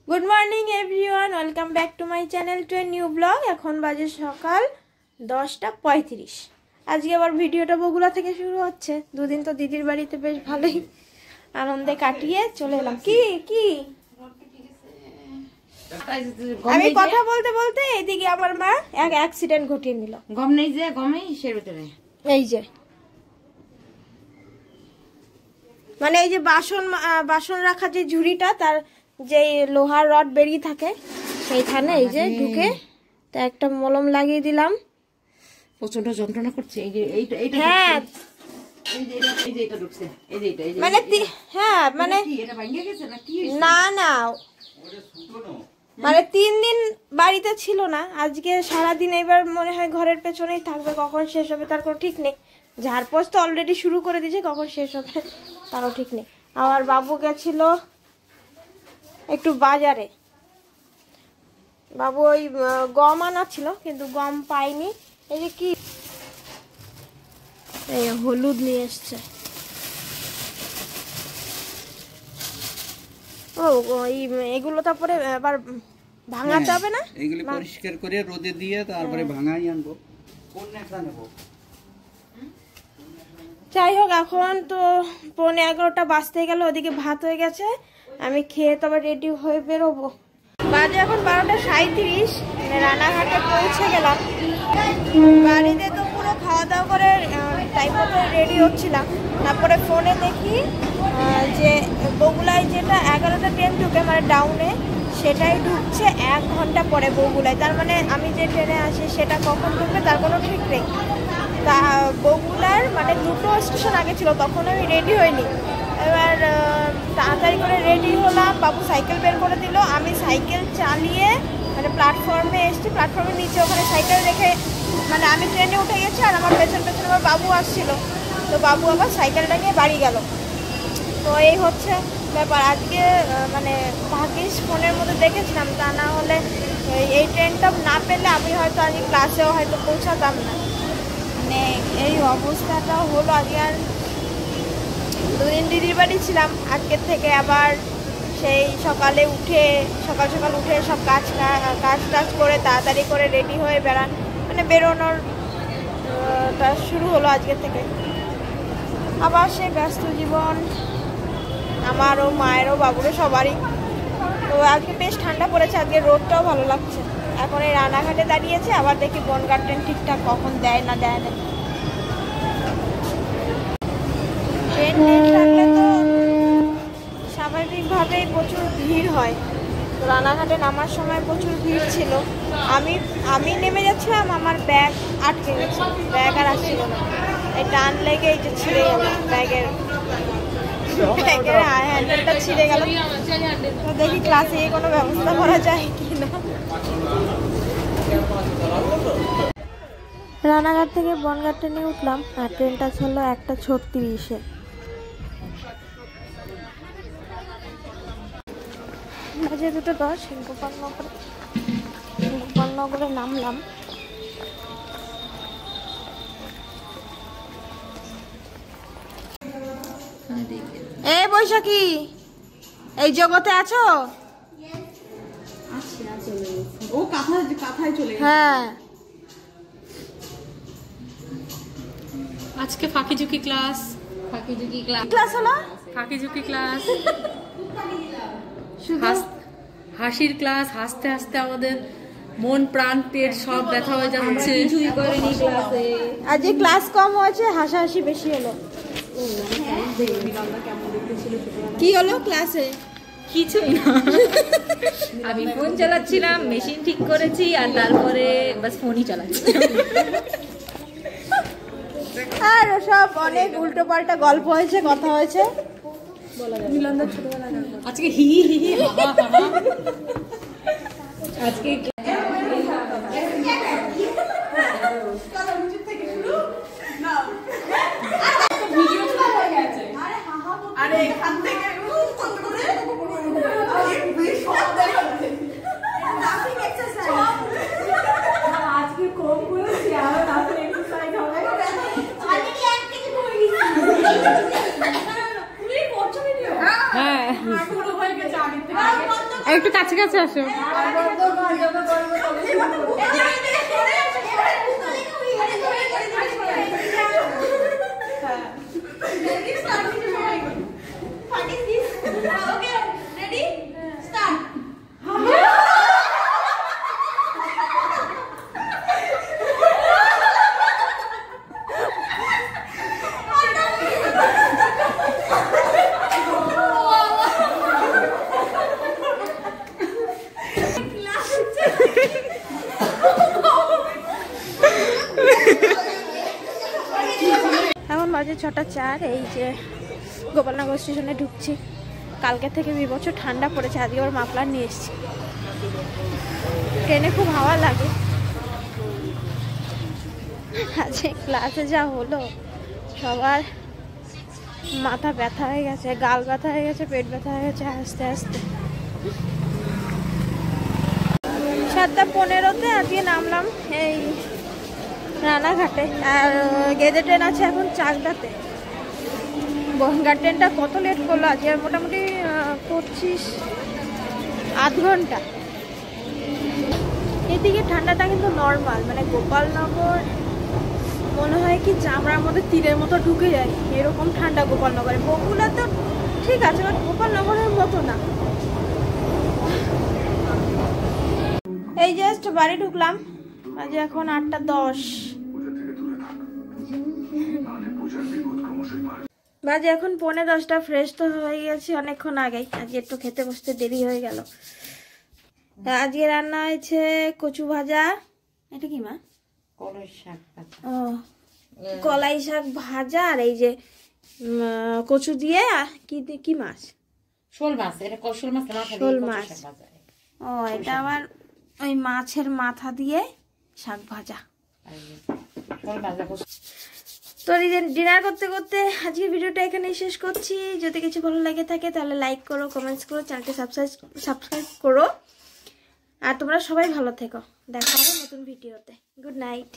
Good morning everyone, welcome back to my channel to a new blog. এখন বাজে সকাল 10:35। আজকে আবার ভিডিওটা বগুড়া থেকে শুরু হচ্ছে। দুদিন তো দিদির বাড়িতে বেশ ভালোই আনন্দে কাটিয়ে চলে এলাম। কি কি আমি কথা বলতে বলতে এদিকে আমার মা এক অ্যাক্সিডেন্ট ঘটিয়ে নিল। গম নেই যে গমেই সের ভিতরে এই যে মানে এই যে বাসন রাখা যে ঝুড়িটা, তার যে লোহার রড বেরিয়ে থাকে সেইখানে এই যে ঢুকে তা একটা মলম লাগিয়ে দিলাম। প্রচন্ড যন্ত্রণা করছে। এই যে এইটা হ্যাঁ এই যে এটা ঢুকছে, এই যে এটা মানে হ্যাঁ মানে কি এটা ভাঙে গেছে না কি? না না মানে 3 দিন বাড়িতে ছিল না, আজকে সারাদিন এবার মনে হয় ঘরের পেছনেই থাকবে। কখন শেষ হবে তার কোনো ঠিক নেই। ঝাড়পোছ তো অলরেডি শুরু করে দিয়েছে, কখন শেষ হবে তারও ঠিক নেই। আমার বাবু গেছিল একটু বাজারে, বাবু ওই গম আনাচ্ছিল কিন্তু গম পাইনি। এই যে কি এই হলুদ নিয়ে এসছে। ও এগুলো তারপরে আবার ভাঙাতে হবে না? এগুলি পরিষ্কার করে রোদে দিয়ে তারপরে ভাঙাই আনবো। কোন নেতা নেব? যাই হোক, এখন তো 11:15 বাজতে গেল, ওদিকে ভাত হয়ে গেছে। আমি খেয়ে তবে রেডি হয়ে বেরোবো। বাজে এখন 12:37, রানাঘাটে পৌঁছে গেলাম। বাড়িতে তো পুরো খাওয়া দাওয়া করে টাইম মতো রেডি হচ্ছিলাম। তারপরে ফোনে দেখি যে বগুলায় যেটা 11টা ট্রেন ঢুকে মানে ডাউনে, সেটাই ঢুকছে 1 ঘন্টা পরে বগুলায়। তার মানে আমি যে ট্রেনে আসি সেটা কখন ঢুকবে তার কোনো ঠিক নেই। তা বগুলার মানে 2টো স্টেশন আগে ছিল, তখন আমি রেডি হইনি। এবার তাড়াতাড়ি করে রেডি হলাম, বাবু সাইকেল বের করে দিল। আমি সাইকেল চালিয়ে মানে প্ল্যাটফর্মে এসেছি, প্ল্যাটফর্মের নিচে ওখানে সাইকেল রেখে মানে আমি ট্রেনে উঠে গেছি আর আমার পেছন পেছন আমার বাবু আসছিল। তো বাবু আবার সাইকেলটা নিয়ে বাড়ি গেল। তো এই হচ্ছে ব্যাপার। আজকে মানে ভাগ্যিস ফোনের মধ্যে দেখেছিলাম, তা না হলে এই ট্রেনটা না পেলে আমি হয়তো আজকে ক্লাসেও হয়তো পৌঁছাতাম না। মানে এই অবস্থাটা হলো। আজকে আর 2 দিন দিদির বাড়ি ছিলাম, আজকের থেকে আবার সেই সকালে উঠে সকাল সকাল উঠে সব কাজ টাজ করে তাড়াতাড়ি করে রেডি হয়ে মানে বেরোনোর টা শুরু হলো আজকের থেকে। আবার সেই ব্যস্ত জীবন আমারও, মায়েরও, বাবুরও, সবারই। তো আজকে বেশ ঠান্ডা পড়েছে, আজকে রোদটাও ভালো লাগছে। এখন এই রানাঘাটে দাঁড়িয়েছে, আবার দেখি বনগাঁ ট্রেন ঠিকঠাক কখন দেয় না দেয় না। ট্রেন থাকলে তো স্বাভাবিকভাবেই প্রচুর ভিড় হয়। তো রানাঘাটে নামার সময় প্রচুর ভিড় ছিল। আমি নেমে যাচ্ছিলাম, আমার ব্যাগ আটকে গেছে, ব্যাগ আর আসছিল না। এই টান লেগে এই যে ছিঁড়ে গেল ব্যাগের হ্যান্ডেলটা ছিঁড়ে গেল। তো দেখি ক্লাসে কোনো ব্যবস্থা করা যায় কি না। রানাঘাট থেকে বনগাঁ ট্রেনে উঠলাম আর ট্রেনটা ছিল 1:36-এ। বাজে 2:10। গোপালনগরে নামলাম। এই বৈশাখী, এই জগতে আছো? ও কাঁথায় চলে গেছে। হ্যাঁ, আজকে ফাঁকিঝুঁকি ক্লাস ক্লাস হলো। ফাঁকিঝুঁকি ক্লাস, হাসির ক্লাস। হাসতে হাসতে আমাদের মন প্রাণ পেট সব ব্যথা হয়ে যাচ্ছে। আজকে ক্লাস কম হয়েছে, হাসাহাসি বেশি হলো। কি হলো ক্লাসে? কিছুই না, আমি ফোন চালাচ্ছিলাম, মেশিন ঠিক করেছি আর তারপরে বাস ফোনই চালাচ্ছি। আর সব অনেক উল্টো পাল্টা গল্প হয়েছে, কথা হয়েছে। আজকে হি হি হি হা হা। আজকে একটু কাছে কাছে আসো। এখন বাজে 6:04। এই যে গোপালনগর স্টেশনে ঢুকছি। কালকে থেকে বিবছর ঠান্ডা পড়েছে, আজকে ওর মাফলার নিয়ে এসেছি। ট্রেনে খুব হাওয়া লাগে। আজকে ক্লাসে যা হলো, সবার মাথা ব্যথা হয়ে গেছে, গাল ব্যথা হয়ে গেছে, পেট ব্যথা হয়ে গেছে আস্তে আস্তে। 7:15-তে আজকে নামলাম এই রানাঘাটে, আর গেদে ট্রেন আছে এখন চাকদাতে। বনগাঁ ট্রেনটা কত লেট করলো আজকে, মোটামুটি 25 ঘন্টা। এদিকে ঠান্ডাটা কিন্তু নর্মাল, মানে গোপালনগর মনে হয় কি চামড়ার মধ্যে তীরের মতো ঢুকে যায়, এরকম ঠান্ডা গোপালনগরে। বগুলা তো ঠিক আছে, বাট গোপালনগরের মতো না। এই জাস্ট বাড়ি ঢুকলাম, আজ এখন 8:10 বাজে। এখন 9:45। ফ্রেশ তো হয়ে গেছি অনেকক্ষণ আগেই, আজকে একটু খেতে বসতে দেরি হয়ে গেল। আজকে রান্না হয়েছে কচু ভাজা। এটা কি মা? কলাই শাক ভাজা। ও, কলাই শাক ভাজা। আর এই যে কচু দিয়ে কি মাছ? শোল মাছ। এটা শোল মাছ না, শোল মাছ। ও, এটা আবার ওই মাছের মাথা দিয়ে শাক ভাজা। শোল ভাজা। তো ডিনার করতে করতে আজকে ভিডিওটা এখানেই শেষ করছি। যদি কিছু ভালো লাগে থাকে তাহলে লাইক করো, কমেন্টস করো, চ্যানেলটি সাবস্ক্রাইব করো। আর তোমরা সবাই ভালো থেকো। দেখা হবে নতুন ভিডিওতে। Good night.